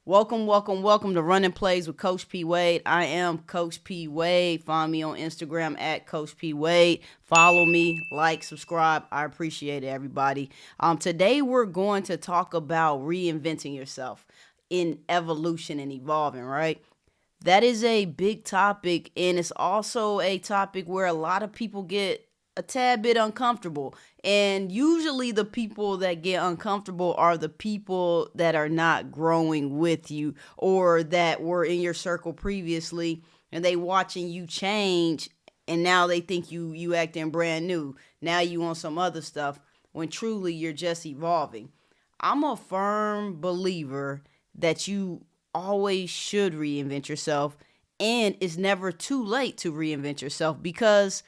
Welcome to Running Plays with Coach P. Wade. I am Coach P. Wade. Find me on Instagram at Coach P. Wade. Follow me, like, subscribe. I appreciate it, everybody. Today we're going to talk about reinventing yourself in evolution and evolving, right? That is a big topic, and it's also a topic where a lot of people get a tad bit uncomfortable. And usually, the people that get uncomfortable are the people that are not growing with you or that were in your circle previously and they watching you change and now they think you acting brand new. Now you want some other stuff when truly you're just evolving. I'm a firm believer that you always should reinvent yourself, and it's never too late to reinvent yourself because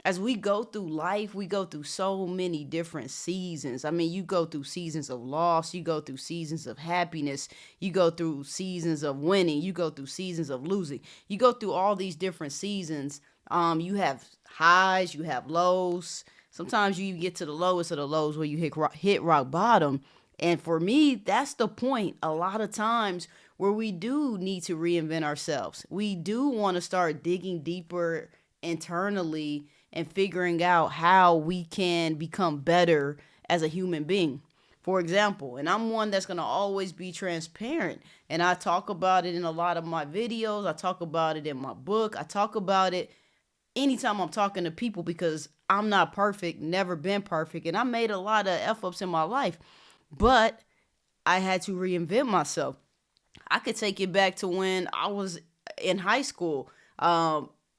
as we go through life, we go through so many different seasons. I mean, you go through seasons of loss, you go through seasons of happiness, you go through seasons of winning, you go through seasons of losing. You go through all these different seasons. You have highs, you have lows. Sometimes you get to the lowest of the lows where you hit rock bottom. And for me, that's the point. A lot of times where we do need to reinvent ourselves. We do want to start digging deeper internally and figuring out how we can become better as a human being. For example, and I'm one that's going to always be transparent, and I talk about it in a lot of my videos. I talk about it in my book. I talk about it anytime I'm talking to people because I'm not perfect, never been perfect, and I made a lot of F-ups in my life, but I had to reinvent myself. I could take it back to when I was in high school.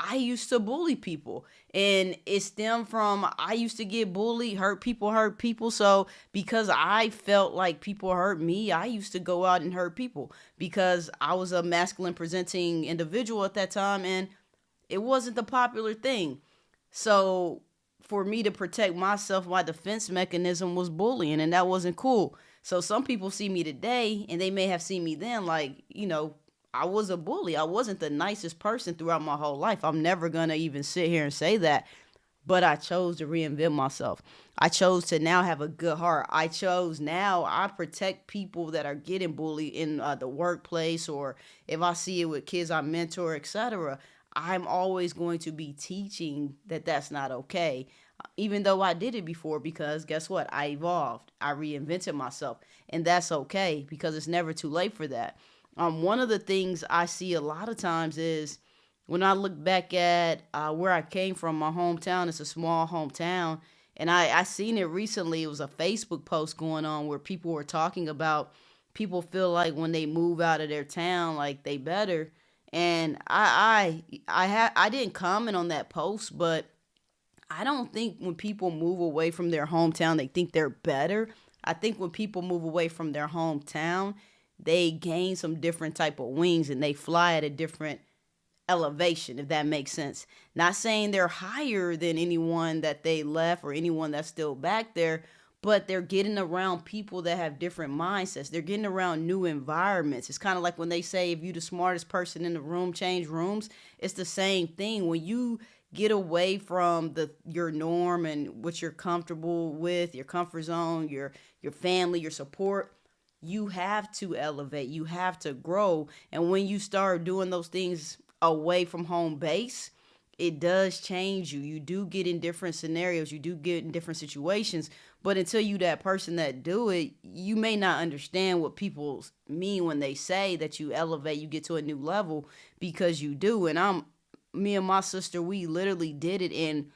I used to bully people, and it stemmed from I used to get bullied, hurt people. So because I felt like people hurt me, I used to go out and hurt people because I was a masculine presenting individual at that time, and it wasn't the popular thing. So for me to protect myself, my defense mechanism was bullying, and that wasn't cool. So some people see me today, and they may have seen me then, like, I was a bully. I wasn't the nicest person throughout my whole life. I'm never going to even sit here and say that. But I chose to reinvent myself. I chose to now have a good heart. I chose now I protect people that are getting bullied in the workplace, or if I see it with kids I mentor, etc. I'm always going to be teaching that that's not okay. Even though I did it before, because guess what? I evolved. I reinvented myself. And that's okay because it's never too late for that. One of the things I see a lot of times is when I look back at where I came from, my hometown. It's a small hometown, and I seen it recently. It was a Facebook post going on where people were talking about people feel like when they move out of their town, like they better. And I didn't comment on that post, but I don't think when people move away from their hometown, they think they're better. I think when people move away from their hometown, they gain some different type of wings and they fly at a different elevation, if that makes sense. Not saying they're higher than anyone that they left or anyone that's still back there, but they're getting around people that have different mindsets. They're getting around new environments. It's kind of like when they say if you're the smartest person in the room, change rooms. It's the same thing. When you get away from your norm and what you're comfortable with, your comfort zone, your family, your support, you have to elevate, you have to grow. And when you start doing those things away from home base, it does change you. You do get in different scenarios, you do get in different situations, but until you that person that do it, you may not understand what people mean when they say that you elevate, you get to a new level, because you do. And me and my sister, we literally did it. In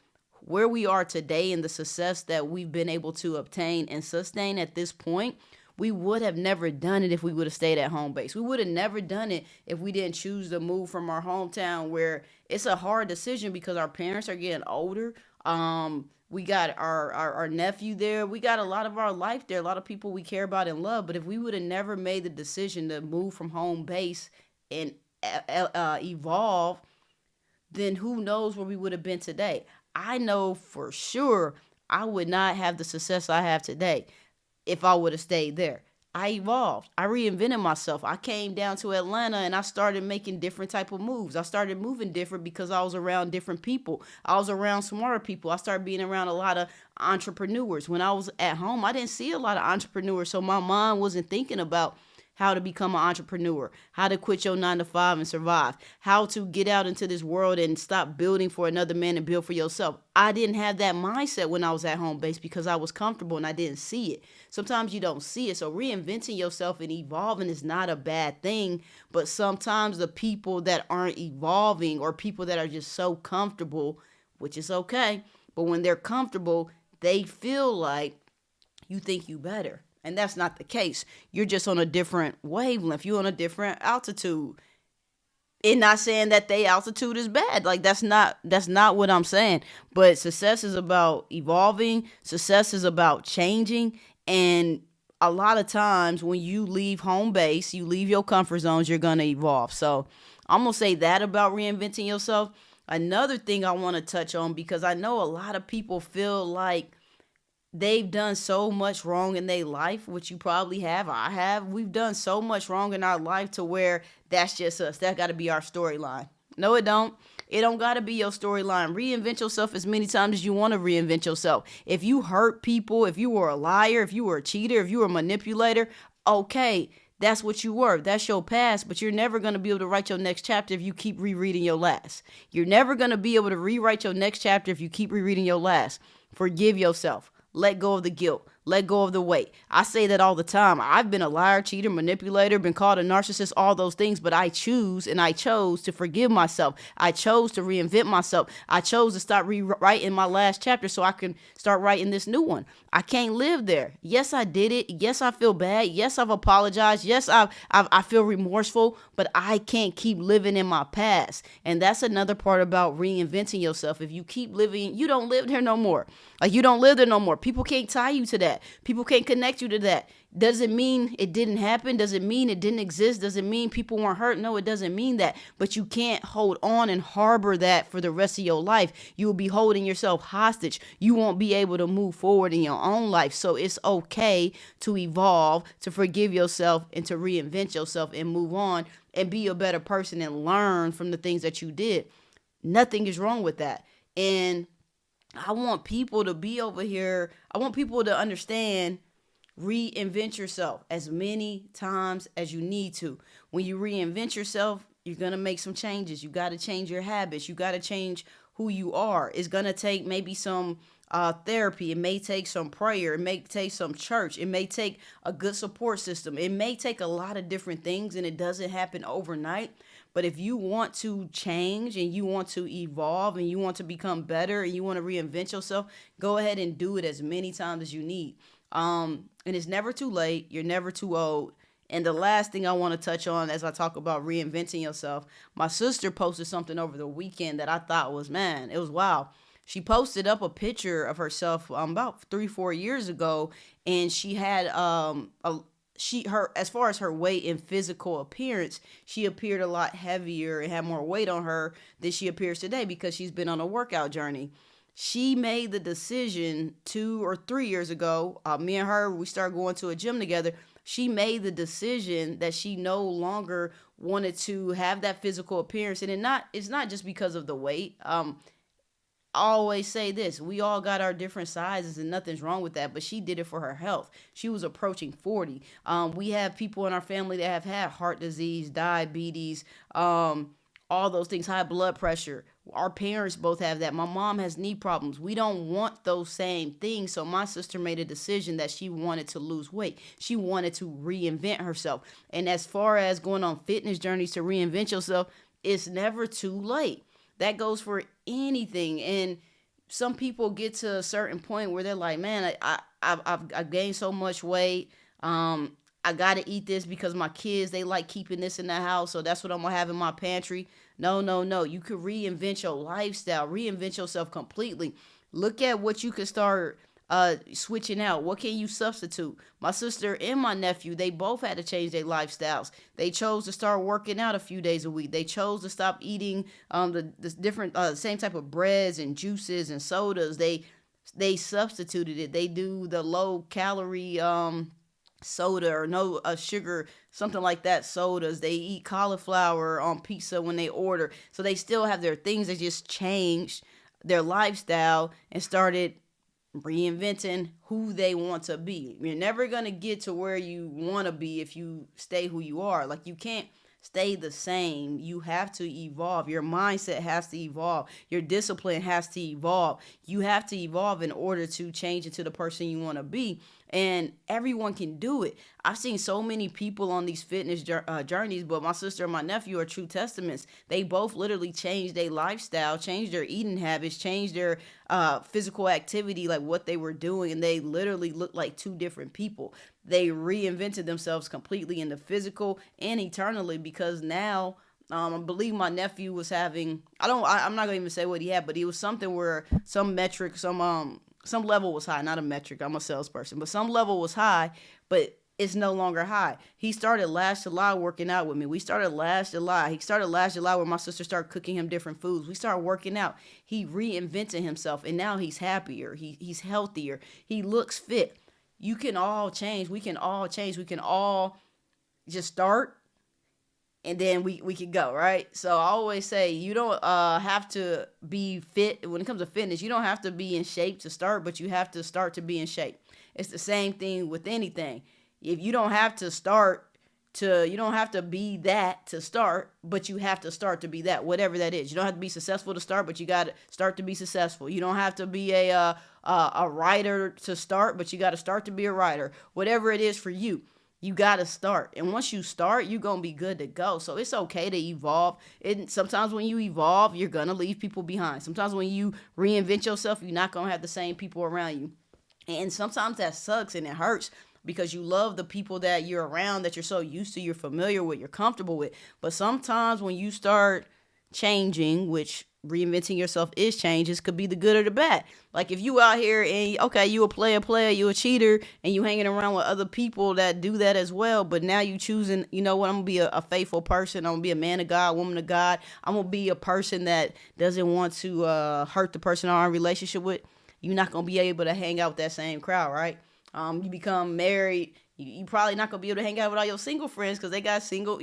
where we are today and the success that we've been able to obtain and sustain at this point, we would have never done it if we would have stayed at home base. We would have never done it if we didn't choose to move from our hometown, where it's a hard decision because our parents are getting older. We got our nephew there. We got a lot of our life there, a lot of people we care about and love. But if we would have never made the decision to move from home base and evolve, then who knows where we would have been today. I know for sure I would not have the success I have today if I would have stayed there. I evolved. I reinvented myself. I came down to Atlanta and I started making different type of moves. I started moving different because I was around different people. I was around smarter people. I started being around a lot of entrepreneurs. When I was at home, I didn't see a lot of entrepreneurs, so my mind wasn't thinking about how to become an entrepreneur, how to quit your 9 to 5 and survive, how to get out into this world and stop building for another man and build for yourself. I didn't have that mindset when I was at home base because I was comfortable and I didn't see it. Sometimes you don't see it. So reinventing yourself and evolving is not a bad thing. But sometimes the people that aren't evolving or people that are just so comfortable, which is okay, but when they're comfortable, they feel like you think you better. And that's not the case. You're just on a different wavelength. You're on a different altitude. And not saying that they altitude is bad. Like that's not what I'm saying. But success is about evolving. Success is about changing. And a lot of times when you leave home base, you leave your comfort zones, you're going to evolve. So I'm going to say that about reinventing yourself. Another thing I want to touch on, because I know a lot of people feel like they've done so much wrong in their life, which you probably have. I have. We've done so much wrong in our life to where that's just us. That got to be our storyline. No, it don't. It don't got to be your storyline. Reinvent yourself as many times as you want to reinvent yourself. If you hurt people, if you were a liar, if you were a cheater, if you were a manipulator, okay, that's what you were. That's your past, but you're never going to be able to write your next chapter if you keep rereading your last. You're never going to be able to rewrite your next chapter if you keep rereading your last. Forgive yourself. Let go of the guilt. Let go of the weight. I say that all the time. I've been a liar, cheater, manipulator, been called a narcissist, all those things, but I chose to forgive myself. I chose to reinvent myself. I chose to start rewriting my last chapter so I can start writing this new one. I can't live there. Yes, I did it. Yes, I feel bad. Yes, I've apologized. Yes, I feel remorseful, but I can't keep living in my past. And that's another part about reinventing yourself. If you keep living, you don't live there no more. Like you don't live there no more. People can't tie you to that. People can't connect you to that. Does it mean it didn't happen? Does it mean it didn't exist? Does it mean people weren't hurt? No, it doesn't mean that. But you can't hold on and harbor that for the rest of your life. You will be holding yourself hostage. You won't be able to move forward in your own life. So it's okay to evolve, to forgive yourself, and to reinvent yourself and move on and be a better person and learn from the things that you did. Nothing is wrong with that. And I want people to be over here. I want people to understand, reinvent yourself as many times as you need to. When you reinvent yourself, you're going to make some changes. You got to change your habits. You got to change who you are. It's going to take maybe some therapy. It may take some prayer. It may take some church. It may take a good support system. It may take a lot of different things, and it doesn't happen overnight. But if you want to change and you want to evolve and you want to become better and you want to reinvent yourself, go ahead and do it as many times as you need. And it's never too late. You're never too old. And the last thing I want to touch on as I talk about reinventing yourself, my sister posted something over the weekend that I thought was, man, it was wow. She posted up a picture of herself about 3-4 years ago, and she had as far as her weight and physical appearance, she appeared a lot heavier and had more weight on her than she appears today because she's been on a workout journey. She made the decision 2 or 3 years ago. Me and her, we started going to a gym together. She made the decision that she no longer wanted to have that physical appearance, and it's not just because of the weight. I always say this, we all got our different sizes and nothing's wrong with that, but she did it for her health. She was approaching 40. We have people in our family that have had heart disease, diabetes, all those things, high blood pressure. Our parents both have that. My mom has knee problems. We don't want those same things. So my sister made a decision that she wanted to lose weight. She wanted to reinvent herself. And as far as going on fitness journeys to reinvent yourself, it's never too late. That goes for anything. And some people get to a certain point where they're like, man, I've gained so much weight. I got to eat this because my kids, they like keeping this in the house. So that's what I'm going to have in my pantry. No. You could reinvent your lifestyle, reinvent yourself completely. Look at what you could start switching out. What can you substitute? My sister and my nephew, they both had to change their lifestyles. They chose to start working out a few days a week. They chose to stop eating the different same type of breads and juices and sodas. They substituted it. They do the low calorie soda or no sugar, something like that, sodas. They eat cauliflower on pizza when they order. So they still have their things. They just changed their lifestyle and started reinventing who they want to be. You're never going to get to where you want to be if you stay who you are. Like, you can't stay the same. You have to evolve. Your mindset has to evolve. Your discipline has to evolve. You have to evolve in order to change into the person you want to be. And everyone can do it. I've seen so many people on these fitness journeys, but my sister and my nephew are true testaments. They both literally changed their lifestyle, changed their eating habits, changed their physical activity, like what they were doing, and they literally looked like two different people. They reinvented themselves completely in the physical and eternally, because now I believe my nephew was having, I'm not gonna even say what he had, but it was something where some metric, some level was high, not a metric. I'm a salesperson, but some level was high, but it's no longer high. He started last July working out with me. We started last July. He started last July where my sister started cooking him different foods. We started working out. He reinvented himself, and now he's happier. He's healthier. He looks fit. You can all change. We can all change. We can all just start, and then we can go, right? So I always say, you don't have to be fit. When it comes to fitness, you don't have to be in shape to start, but you have to start to be in shape. It's the same thing with anything. If you don't have to you don't have to be that to start, but you have to start to be that, whatever that is. You don't have to be successful to start, but you got to start to be successful. You don't have to be a writer to start, but you got to start to be a writer. Whatever it is for you. You got to start. And once you start, you're going to be good to go. So it's okay to evolve. And sometimes when you evolve, you're going to leave people behind. Sometimes when you reinvent yourself, you're not going to have the same people around you. And sometimes that sucks and it hurts, because you love the people that you're around, that you're so used to, you're familiar with, you're comfortable with. But sometimes when you start changing, which reinventing yourself is changes, could be the good or the bad. Like if you out here and okay, you a player, you a cheater, and you hanging around with other people that do that as well, but now you choosing, you know what, I'm gonna be a faithful person, I'm gonna be a man of God, woman of God, I'm gonna be a person that doesn't want to hurt the person I'm in a relationship with. You're not gonna be able to hang out with that same crowd, right? You become married, you probably not gonna be able to hang out with all your single friends because they got single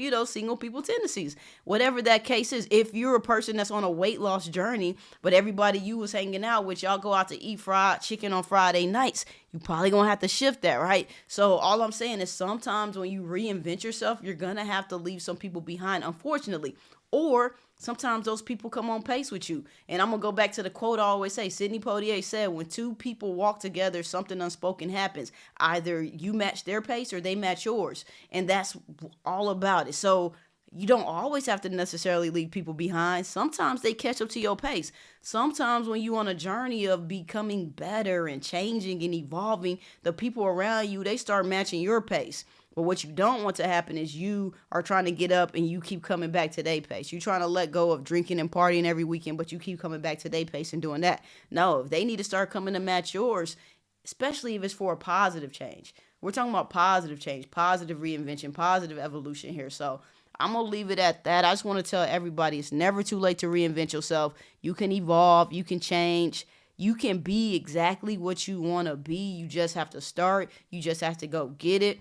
people tendencies. Whatever that case is, if you're a person that's on a weight loss journey, but everybody you was hanging out with, y'all go out to eat fried chicken on Friday nights, you probably gonna have to shift that, right? So all I'm saying is sometimes when you reinvent yourself, you're gonna have to leave some people behind, unfortunately. Or sometimes those people come on pace with you. And I'm going to go back to the quote I always say. Sidney Poitier said, when two people walk together, something unspoken happens. Either you match their pace or they match yours. And that's all about it. So you don't always have to necessarily leave people behind. Sometimes they catch up to your pace. Sometimes when you're on a journey of becoming better and changing and evolving, the people around you, they start matching your pace. But what you don't want to happen is you are trying to get up and you keep coming back to their pace. You're trying to let go of drinking and partying every weekend, but you keep coming back to their pace and doing that. No, if they need to start coming to match yours, especially if it's for a positive change. We're talking about positive change, positive reinvention, positive evolution here. So I'm going to leave it at that. I just want to tell everybody it's never too late to reinvent yourself. You can evolve. You can change. You can be exactly what you want to be. You just have to start. You just have to go get it.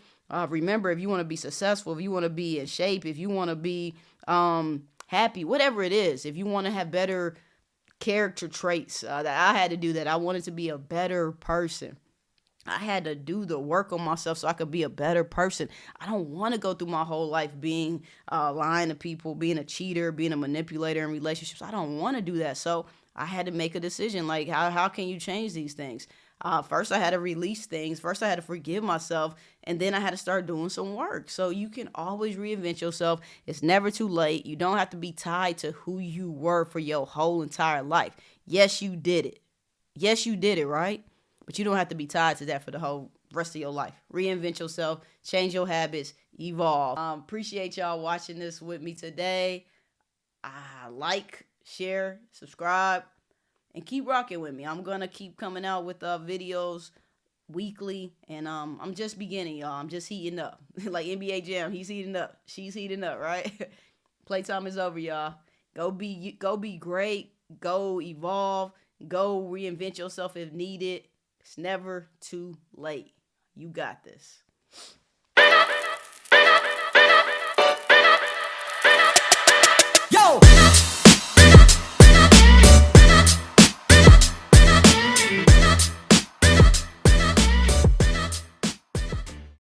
Remember, if you want to be successful, if you want to be in shape, if you want to be happy, whatever it is, if you want to have better character traits, that I had to do that. I wanted to be a better person. I had to do the work on myself so I could be a better person. I don't want to go through my whole life being lying to people, being a cheater, being a manipulator in relationships. I don't want to do that. So I had to make a decision. Like, how can you change these things? First, I had to release things. First, I had to forgive myself. And then I had to start doing some work. So you can always reinvent yourself. It's never too late. You don't have to be tied to who you were for your whole entire life. Yes, you did it. Yes, you did it, right? But you don't have to be tied to that for the whole rest of your life. Reinvent yourself. Change your habits. Evolve. Appreciate y'all watching this with me today. Like, share, subscribe. And keep rocking with me. I'm going to keep coming out with videos weekly. And I'm just beginning, y'all. I'm just heating up. Like NBA Jam, he's heating up. She's heating up, right? Playtime is over, y'all. Go be great. Go evolve. Go reinvent yourself if needed. It's never too late. You got this.